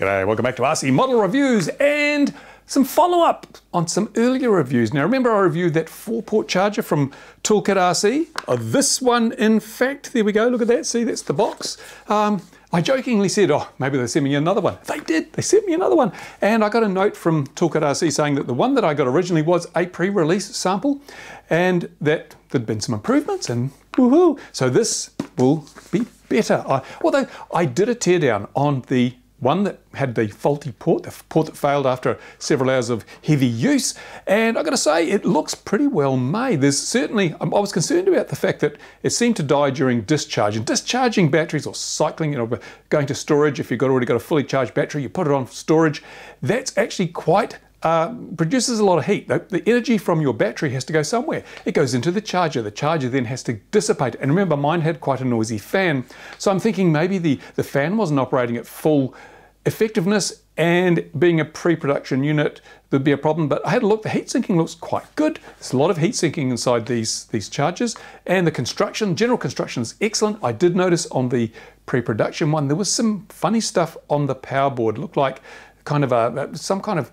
G'day, welcome back to RC Model Reviews and some follow-up on some earlier reviews. Now remember I reviewed that 4-port charger from Toolkit RC? This one, in fact, there we go, look at that, see that's the box. I jokingly said, oh, maybe they sent me another one. They did, they sent me another one. And I got a note from Toolkit RC saying that the one that I got originally was a pre-release sample and that there'd been some improvements and woohoo. So this will be better. Although I did a teardown on the one that had the faulty port, the port that failed after several hours of heavy use. And I've got to say, it looks pretty well made. There's certainly, I was concerned about the fact that it seemed to die during discharge. And discharging batteries or cycling, going to storage, if you've already got a fully charged battery, you put it on storage, that's actually quite produces a lot of heat. The energy from your battery has to go somewhere. It goes into the charger then has to dissipate. And remember, mine had quite a noisy fan. So I'm thinking maybe the fan wasn't operating at full effectiveness, and being a pre-production unit, there'd be a problem. But I had a look, the heat sinking looks quite good. There's a lot of heat sinking inside these chargers, and the construction, general construction is excellent. I did notice on the pre-production one, there was some funny stuff on the power board. It looked like kind of some kind of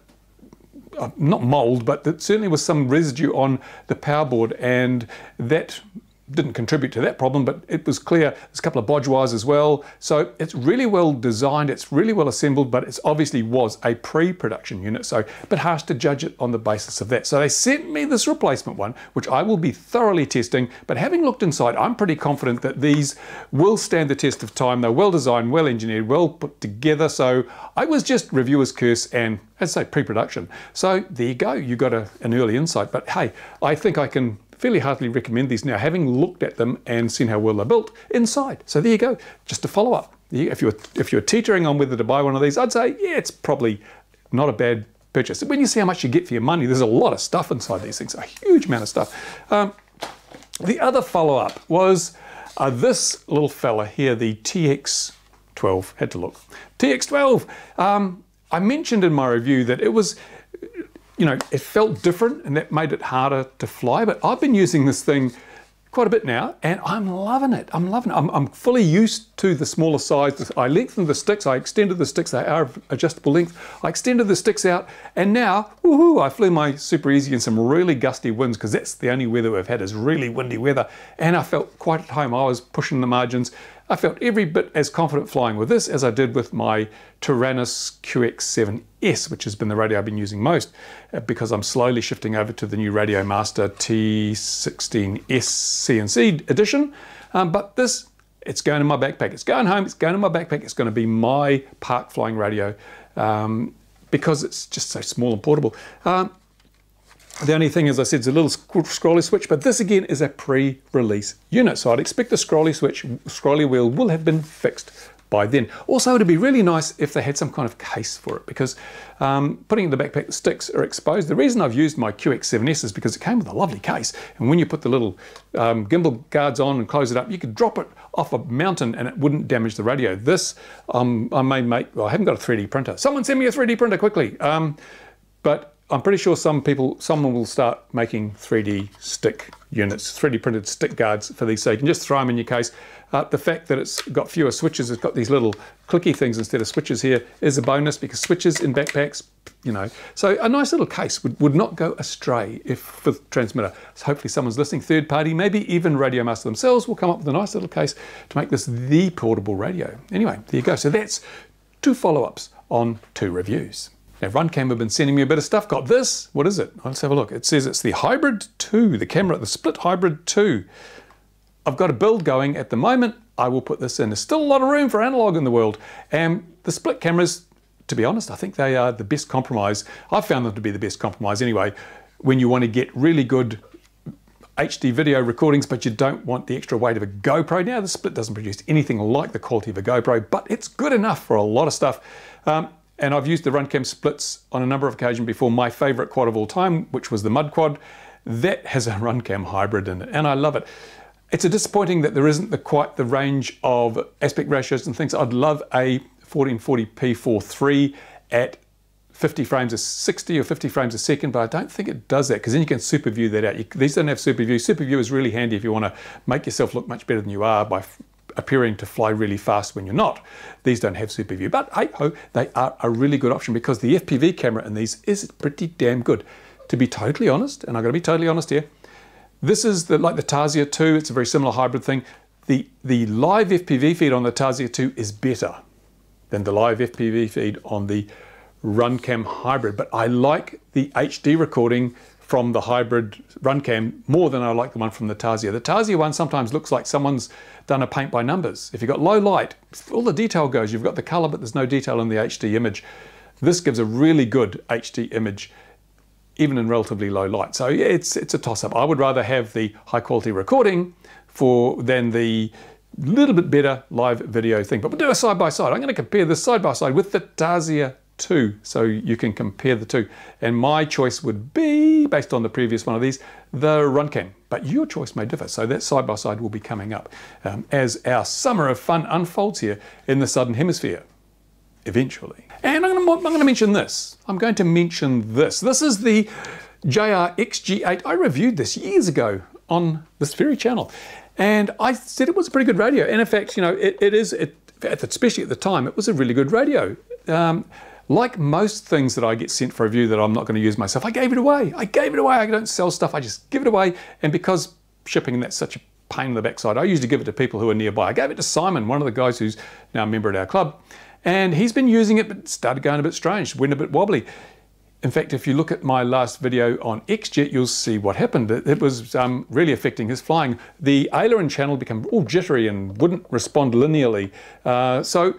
not mold, but there certainly was some residue on the power board, and that didn't contribute to that problem, but it was clear there's a couple of bodge wires as well. So it's really well designed, it's really well assembled, but it obviously was a pre-production unit, so a bit harsh to judge it on the basis of that. So they sent me this replacement one, which I will be thoroughly testing, but having looked inside, I'm pretty confident that these will stand the test of time. They're well designed, well engineered, well put together. So I was just reviewer's curse and, as I say, pre-production. So there you go, you got an early insight, but hey, I think I can fairly heartily recommend these now, having looked at them and seen how well they're built inside. So there you go, just a follow up. If you're teetering on whether to buy one of these, I'd say, yeah, it's probably not a bad purchase. When you see how much you get for your money, there's a lot of stuff inside these things, a huge amount of stuff. The other follow up was this little fella here, the TX12, had to look. TX12, I mentioned in my review that it was, it felt different and that made it harder to fly, but I've been using this thing quite a bit now and I'm loving it. I'm loving it. I'm fully used to the smaller size. I lengthened the sticks, I extended the sticks, they are adjustable length. I extended the sticks out and now, woohoo, I flew my Super Easy in some really gusty winds because that's the only weather we've had is really windy weather, and I felt quite at home. I was pushing the margins. I felt every bit as confident flying with this as I did with my Taranis QX7S, which has been the radio I've been using most because I'm slowly shifting over to the new Radio Master T16S CNC edition. But this, it's going in my backpack. It's going home, it's going in my backpack. It's going to be my park flying radio because it's just so small and portable. The only thing, as I said, is a little scrolly switch, but this again is a pre-release unit. So I'd expect the scrolly wheel will have been fixed by then. Also, it'd be really nice if they had some kind of case for it because putting in the backpack, the sticks are exposed. The reason I've used my QX7S is because it came with a lovely case. And when you put the little gimbal guards on and close it up, you could drop it off a mountain and it wouldn't damage the radio. This, I may make, well, I haven't got a 3D printer. Someone send me a 3D printer quickly. But I'm pretty sure someone will start making 3D stick units, 3D printed stick guards for these, so you can just throw them in your case. The fact that it's got fewer switches, it's got these little clicky things instead of switches here, is a bonus because switches in backpacks, So a nice little case would not go astray if with transmitter. So hopefully someone's listening, third party, maybe even Radio Master themselves will come up with a nice little case to make this the portable radio. Anyway, there you go. So that's 2 follow-ups on 2 reviews. Now, Runcam have been sending me a bit of stuff. Got this. What is it? Let's have a look. It says it's the Hybrid 2, the camera, the Split Hybrid 2. I've got a build going at the moment. I will put this in. There's still a lot of room for analog in the world. And the split cameras, to be honest, I think they are the best compromise. I've found them to be the best compromise anyway, when you want to get really good HD video recordings, but you don't want the extra weight of a GoPro. Now, the Split doesn't produce anything like the quality of a GoPro, but it's good enough for a lot of stuff. And I've used the Runcam splits on a number of occasions before. My favorite quad of all time, which was the Mud Quad, that has a Runcam hybrid in it, and I love it. It's a disappointing that there isn't quite the range of aspect ratios and things. I'd love a 1440p 4.3 at 50 frames a 60 or 50 frames a second, but I don't think it does that because then you can super view that out. These don't have super view. Super view is really handy if you want to make yourself look much better than you are by appearing to fly really fast when you're not. These don't have super view, but hey ho, they are a really good option because the FPV camera in these is pretty damn good. To be totally honest, and I've got to be totally honest here, this is like the Tasia 2, it's a very similar hybrid thing. The live FPV feed on the Tasia 2 is better than the live FPV feed on the RunCam hybrid, but I like the HD recording from the hybrid RunCam more than I like the one from the Tasia. The Tasia one sometimes looks like someone's done a paint by numbers. If you've got low light, all the detail goes. You've got the color, but there's no detail in the HD image. This gives a really good HD image, even in relatively low light. So yeah, it's a toss-up. I would rather have the high quality recording than the little bit better live video thing. But we'll do a side-by-side. I'm going to compare this side-by-side with the Tasia 2, so you can compare the two. And my choice would be, based on the previous one of these, the RunCam. But your choice may differ, so that side-by-side will be coming up as our summer of fun unfolds here in the Southern Hemisphere, eventually. And I'm going to mention this. I'm going to mention this. This is the JR XG8. I reviewed this years ago on this very channel, and I said it was a pretty good radio. And in fact, you know, especially at the time, it was a really good radio. Like most things that I get sent for review that I'm not going to use myself, I gave it away. I gave it away. I don't sell stuff. I just give it away. And because shipping, that's such a pain in the backside, I usually give it to people who are nearby. I gave it to Simon, one of the guys who's now a member at our club. And he's been using it, but started going a bit strange, went a bit wobbly. In fact, if you look at my last video on XJet, you'll see what happened. It was really affecting his flying. The aileron channel became all jittery and wouldn't respond linearly. So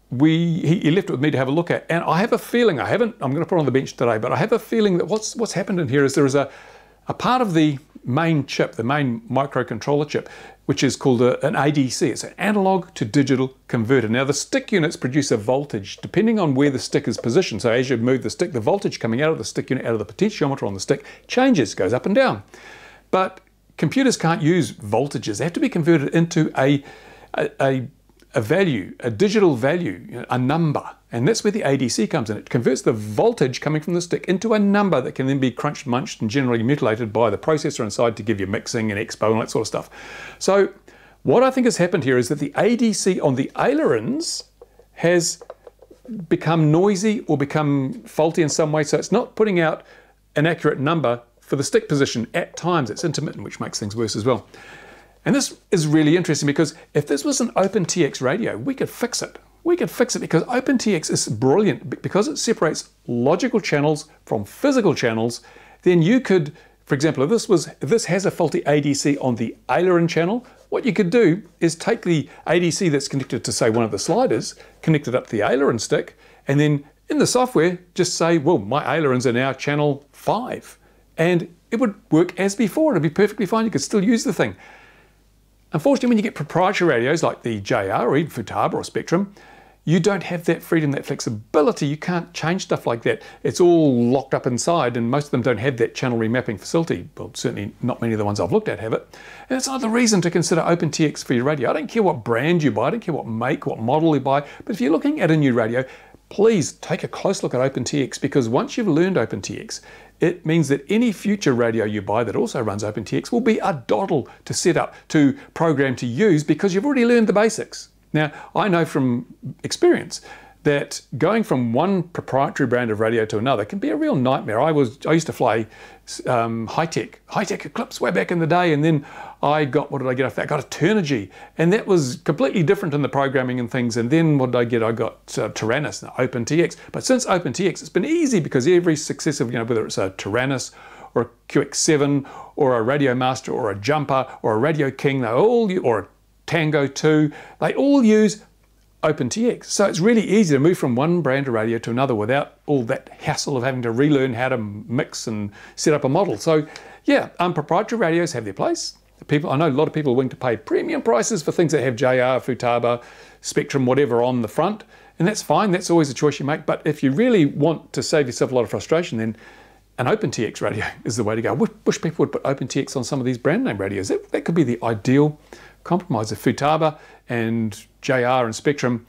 he left it with me to have a look at. And I have a feeling, I'm going to put it on the bench today, but I have a feeling that what's happened in here is there is a part of the main chip, the main microcontroller chip, which is called an ADC. It's an analog to digital converter. Now the stick units produce a voltage depending on where the stick is positioned. So as you move the stick, the voltage coming out of the stick unit, out of the potentiometer on the stick, changes, goes up and down. But computers can't use voltages. They have to be converted into a value, a digital value, a number. And that's where the ADC comes in. It converts the voltage coming from the stick into a number that can then be crunched, munched, and generally mutilated by the processor inside to give you mixing and expo and that sort of stuff. So what I think has happened here is that the ADC on the ailerons has become noisy or become faulty in some way. So it's not putting out an accurate number for the stick position. At times it's intermittent, which makes things worse as well. And this is really interesting because if this was an OpenTX radio, we could fix it. We could fix it because OpenTX is brilliant because it separates logical channels from physical channels. Then you could, for example, if this has a faulty ADC on the aileron channel, what you could do is take the ADC that's connected to, say, one of the sliders, connect it up to the aileron stick, and then in the software, just say, well, my ailerons are now channel 5. And it would work as before. It'd be perfectly fine. You could still use the thing. Unfortunately, when you get proprietary radios like the JR or even Futaba or Spektrum, you don't have that freedom, that flexibility. You can't change stuff like that. It's all locked up inside, and most of them don't have that channel remapping facility. Well, certainly not many of the ones I've looked at have it. And it's another reason to consider OpenTX for your radio. I don't care what brand you buy, I don't care what make, what model you buy, but if you're looking at a new radio, please take a close look at OpenTX, because once you've learned OpenTX, it means that any future radio you buy that also runs OpenTX will be a doddle to set up, to program, to use, because you've already learned the basics. Now, I know from experience that going from one proprietary brand of radio to another can be a real nightmare. I used to fly high-tech Eclipse way back in the day, and then I got, what did I get off that? I got a Turnigy, and that was completely different in the programming and things. And then what did I get? I got Taranis, OpenTX. But since OpenTX, it's been easy because every successive, whether it's a Taranis or a QX7 or a Radio Master or a Jumper or a Radio King, or a Tango 2, they all use OpenTX. So it's really easy to move from one brand of radio to another without all that hassle of having to relearn how to mix and set up a model. So yeah, proprietary radios have their place. I know a lot of people are willing to pay premium prices for things that have JR, Futaba, Spektrum, whatever on the front, and that's fine. That's always a choice you make. But if you really want to save yourself a lot of frustration, then an OpenTX radio is the way to go. I wish people would put OpenTX on some of these brand name radios. That could be the ideal compromise. If Futaba and JR and Spektrum,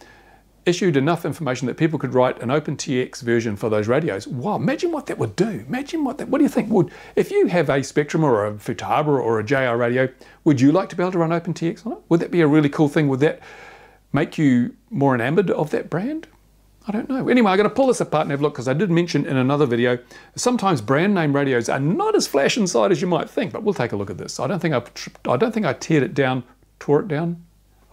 issued enough information that people could write an OpenTX version for those radios. Wow, imagine what that would do. Imagine what do you think would, if you have a Spectrum or a Futaba or a JR radio, would you like to be able to run OpenTX on it? Would that be a really cool thing? Would that make you more enamored of that brand? I don't know. Anyway, I'm going to pull this apart and have a look, because I did mention in another video, sometimes brand name radios are not as flash inside as you might think, but we'll take a look at this. I don't think I tore it down.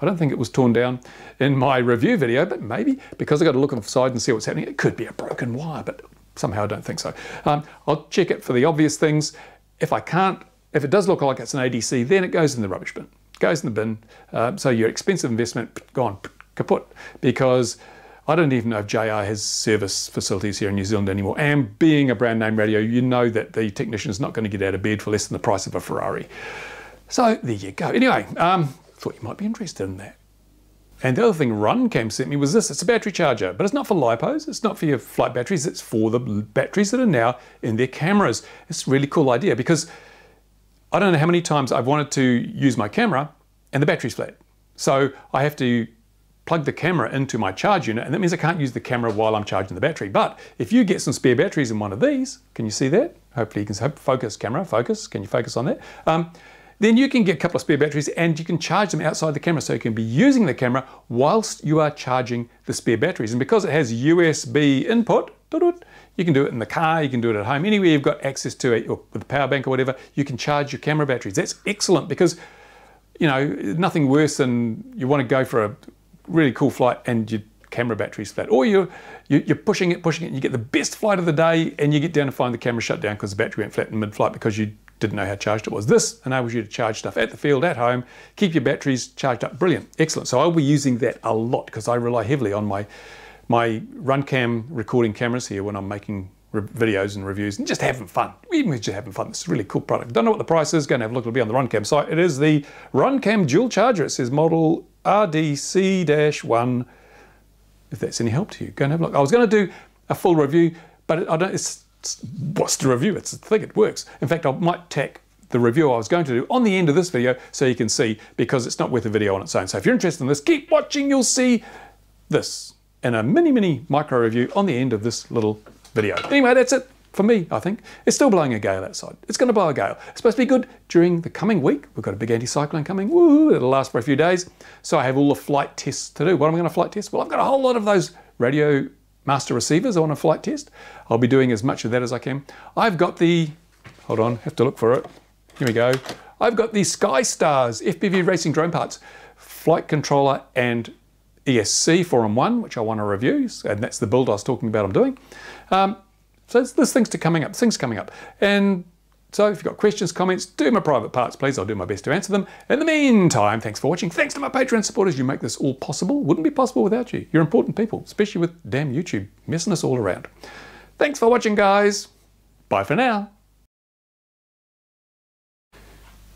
I don't think it was torn down in my review video, but maybe because I got to look inside and see what's happening. It could be a broken wire, but somehow I don't think so. I'll check it for the obvious things. If it does look like it's an ADC, then it goes in the rubbish bin. It goes in the bin. So your expensive investment gone kaput, because I don't even know if JR has service facilities here in New Zealand anymore. And being a brand name radio, you know that the technician is not going to get out of bed for less than the price of a Ferrari. So there you go. Anyway, thought you might be interested in that. And the other thing Runcam sent me was this. It's a battery charger, but it's not for LiPos. It's not for your flight batteries. It's for the batteries that are now in their cameras. It's a really cool idea, because I don't know how many times I've wanted to use my camera and the battery's flat. So I have to plug the camera into my charge unit, and that means I can't use the camera while I'm charging the battery. But if you get some spare batteries in one of these, can you see that? Hopefully you can focus, camera, focus. Can you focus on that? Then you can get a couple of spare batteries and you can charge them outside the camera, so you can be using the camera whilst you are charging the spare batteries. And because it has USB input, you can do it in the car, you can do it at home, anywhere you've got access to it, or with a power bank or whatever, you can charge your camera batteries. That's excellent, because, you know, nothing worse than you want to go for a really cool flight and your camera battery's flat, or you're pushing it, and you get the best flight of the day and you get down and find the camera shut down because the battery went flat in mid-flight because you didn't know how charged it was. This enables you to charge stuff at the field, at home, keep your batteries charged up. Brilliant, excellent. So I'll be using that a lot, because I rely heavily on my Runcam recording cameras here when I'm making videos and reviews and just having fun. Even just having fun. This is a really cool product. Don't know what the price is. Go and have a look. It'll be on the Runcam site. It is the Runcam dual charger. It says model RDC-1. If that's any help to you, go and have a look. I was going to do a full review, but I don't. What's the review? It's a thing. It works. In fact, I might tack the review I was going to do on the end of this video so you can see, because it's not worth a video on its own. So if you're interested in this, keep watching. You'll see this in a mini micro review on the end of this little video. Anyway, that's it for me, I think. It's still blowing a gale outside. It's going to blow a gale. It's supposed to be good during the coming week. We've got a big anticyclone coming. Woo! It'll last for a few days. So I have all the flight tests to do. What am I going to flight test? Well, I've got a whole lot of those radio master receivers I want to flight test. I'll be doing as much of that as I can. I've got the, hold on, have to look for it. Here we go. I've got the SkyStars FPV racing drone parts, flight controller and ESC 4-in-1, which I want to review, and that's the build I was talking about I'm doing. So there's things coming up. And so if you've got questions, comments, do my private parts, please. I'll do my best to answer them. In the meantime, thanks for watching. Thanks to my Patreon supporters. You make this all possible. Wouldn't be possible without you. You're important people, especially with damn YouTube messing us all around. Thanks for watching, guys. Bye for now.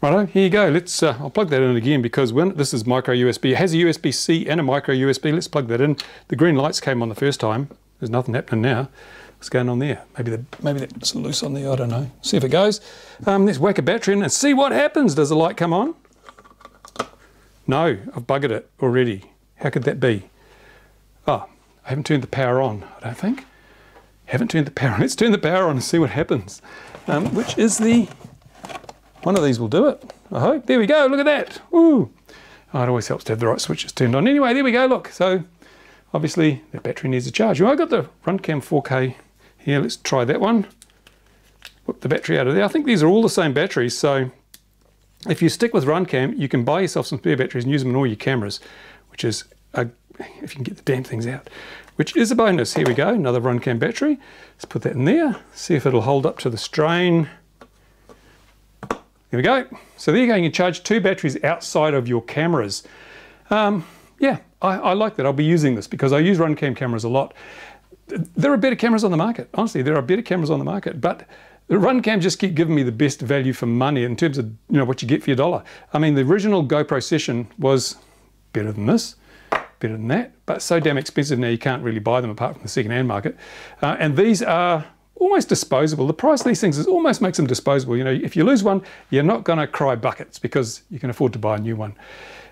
Righto, here you go. Let's. I'll plug that in again, because when this is micro USB, it has a USB-C and a micro USB. Let's plug that in. The green lights came on the first time. There's nothing happening now. What's going on there? Maybe that's loose on there, I don't know. See if it goes. Let's whack a battery in and see what happens. Does the light come on? No, I've buggered it already. How could that be? Oh, I haven't turned the power on, I don't think. Haven't turned the power on. Let's turn the power on and see what happens. Which is the... One of these will do it, I hope. There we go, look at that. Woo! Oh, it always helps to have the right switches turned on. Anyway, there we go, look. So, obviously, the battery needs a charge. Well, I've got the Runcam 4K here. Let's try that one. Whip the battery out of there. I think these are all the same batteries, so if you stick with Runcam, you can buy yourself some spare batteries and use them in all your cameras, which is, if you can get the damn things out, which is a bonus. Here we go, another Runcam battery. Let's put that in there, see if it'll hold up to the strain. There we go. So there you go, you can charge 2 batteries outside of your cameras. Yeah, I like that. I'll be using this because I use Runcam cameras a lot. There are better cameras on the market. Honestly, there are better cameras on the market, but the Runcam just keep giving me the best value for money in terms of, you know, what you get for your dollar. I mean, the original GoPro Session was better than this, better than that, but so damn expensive now you can't really buy them apart from the second-hand market. And these are almost disposable. The price of these things almost makes them disposable. You know, if you lose one, you're not going to cry buckets because you can afford to buy a new one.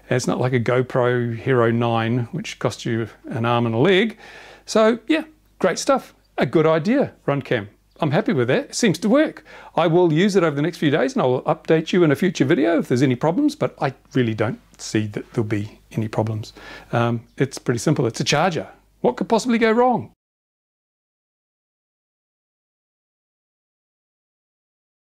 It's not like a GoPro Hero 9, which costs you an arm and a leg. So yeah, great stuff. A good idea, Runcam. I'm happy with that. It seems to work. I will use it over the next few days and I will update you in a future video if there's any problems, but I really don't see that there'll be any problems. It's pretty simple. It's a charger. What could possibly go wrong?